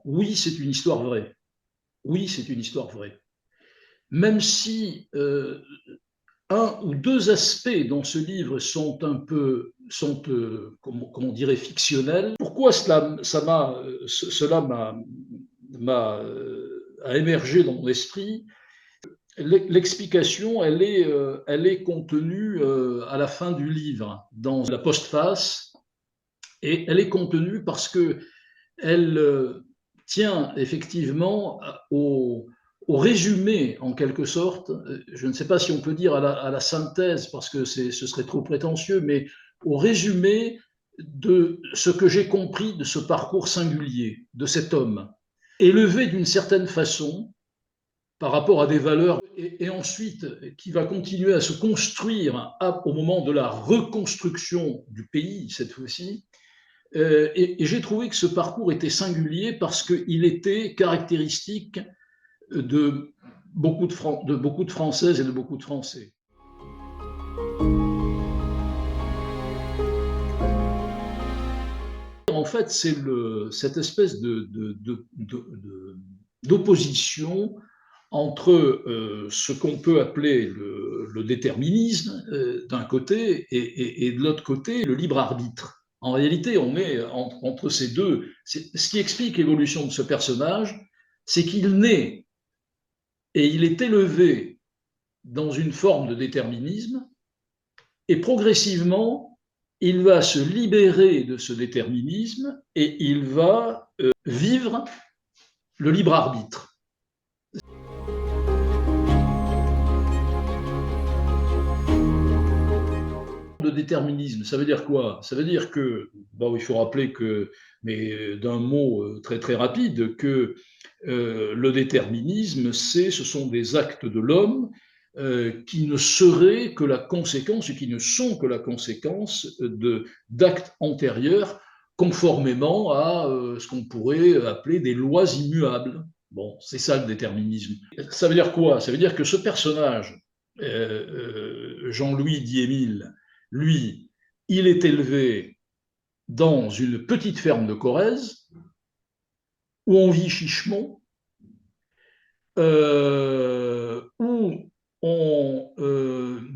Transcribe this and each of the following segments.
oui, c'est une histoire vraie. Oui, c'est une histoire vraie. Même si un ou deux aspects dans ce livre sont un peu, comment on dirait, fictionnels. Pourquoi cela a émergé dans mon esprit? L'explication, elle est contenue à la fin du livre, dans la postface, et elle est contenue parce que elle tient effectivement au résumé, en quelque sorte. Je ne sais pas si on peut dire à la synthèse, parce que ce serait trop prétentieux, mais au résumé de ce que j'ai compris de ce parcours singulier, de cet homme, élevé d'une certaine façon par rapport à des valeurs, et ensuite qui va continuer à se construire au moment de la reconstruction du pays, cette fois-ci. Et j'ai trouvé que ce parcours était singulier parce qu'il était caractéristique de de beaucoup de Françaises et de beaucoup de Français. En fait, c'est cette espèce d'opposition entre ce qu'on peut appeler le déterminisme d'un côté et de l'autre côté le libre arbitre. En réalité, on est entre ces deux. Ce qui explique l'évolution de ce personnage, c'est qu'il naît et il est élevé dans une forme de déterminisme, et progressivement, il va se libérer de ce déterminisme et il va vivre le libre arbitre. Le déterminisme, ça veut dire quoi? Ça veut dire que, bon, il faut rappeler que, mais d'un mot très très rapide, que le déterminisme, ce sont des actes de l'homme qui ne seraient que la conséquence, qui ne sont que la conséquence d'actes antérieurs, conformément à ce qu'on pourrait appeler des lois immuables. Bon, c'est ça le déterminisme. Ça veut dire quoi? Ça veut dire que ce personnage, Jean-Louis Diémile, lui, il est élevé dans une petite ferme de Corrèze, où on vit chichement, où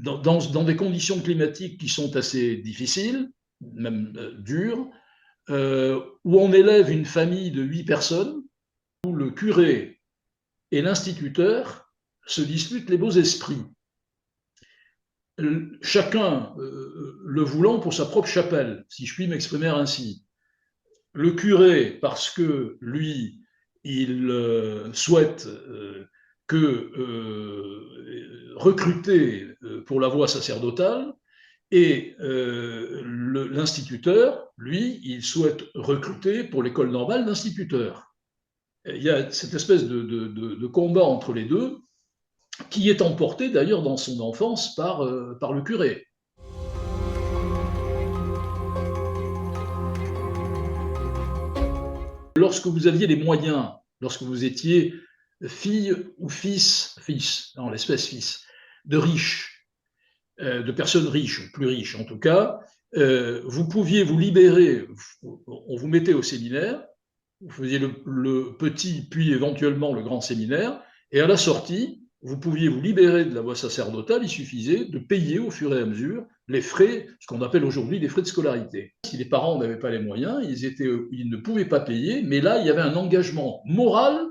dans des conditions climatiques qui sont assez difficiles, même dures, où on élève une famille de 8 personnes, où le curé et l'instituteur se disputent les beaux esprits, chacun le voulant pour sa propre chapelle, si je puis m'exprimer ainsi. Le curé, parce que lui, il souhaite recruter pour la voie sacerdotale, et l'instituteur, lui, il souhaite recruter pour l'école normale d'instituteurs. Il y a cette espèce de combat entre les deux, qui est emporté d'ailleurs dans son enfance par le curé. Lorsque vous aviez les moyens, lorsque vous étiez fille ou fils, en l'espèce fils, de riches, de personnes riches, ou plus riches en tout cas, vous pouviez vous libérer, on vous mettait au séminaire, vous faisiez le petit, puis éventuellement le grand séminaire, et à la sortie, vous pouviez vous libérer de la voie sacerdotale, il suffisait de payer au fur et à mesure les frais, ce qu'on appelle aujourd'hui les frais de scolarité. Si les parents n'avaient pas les moyens, ils ne pouvaient pas payer, mais là, il y avait un engagement moral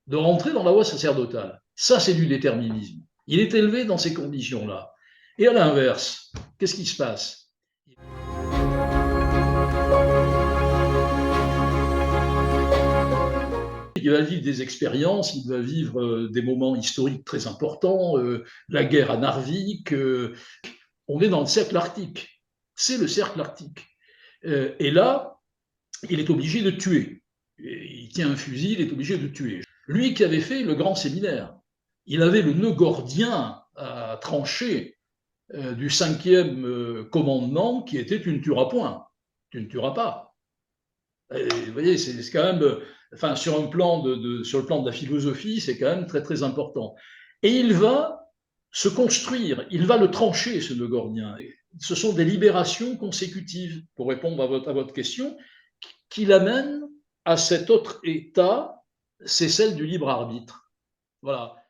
de rentrer dans la voie sacerdotale. Ça, c'est du déterminisme. Il est élevé dans ces conditions-là. Et à l'inverse, qu'est-ce qui se passe? Il va vivre des expériences, il va vivre des moments historiques très importants, la guerre à Narvik. On est dans le cercle arctique. C'est le cercle arctique. Et là, il est obligé de tuer. Il tient un fusil, il est obligé de tuer. Lui qui avait fait le grand séminaire, il avait le nœud gordien à trancher du 5e commandement qui était: tu ne tueras point, tu ne tueras pas. Et vous voyez, c'est quand même, enfin, sur le plan de la philosophie, c'est quand même très très important. Et il va se construire, il va le trancher, ce nœud gordien. Ce sont des libérations consécutives, pour répondre à votre question, qui l'amènent à cet autre état, c'est celle du libre arbitre. Voilà.